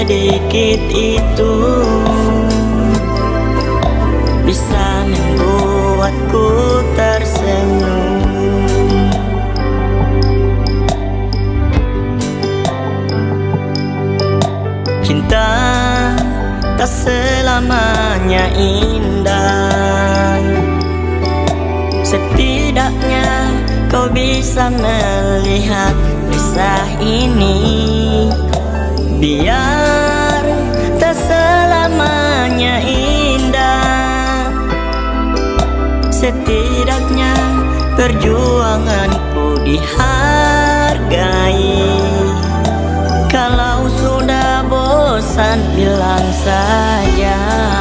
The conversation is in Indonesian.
sedikit itu bisa membuatku tersenyum. Cinta tak selamanya indah, setidaknya kau bisa melihat kisah ini. Biar tak selamanya indah, setidaknya perjuanganku dihargai. Kalau sudah bosan bilang saja.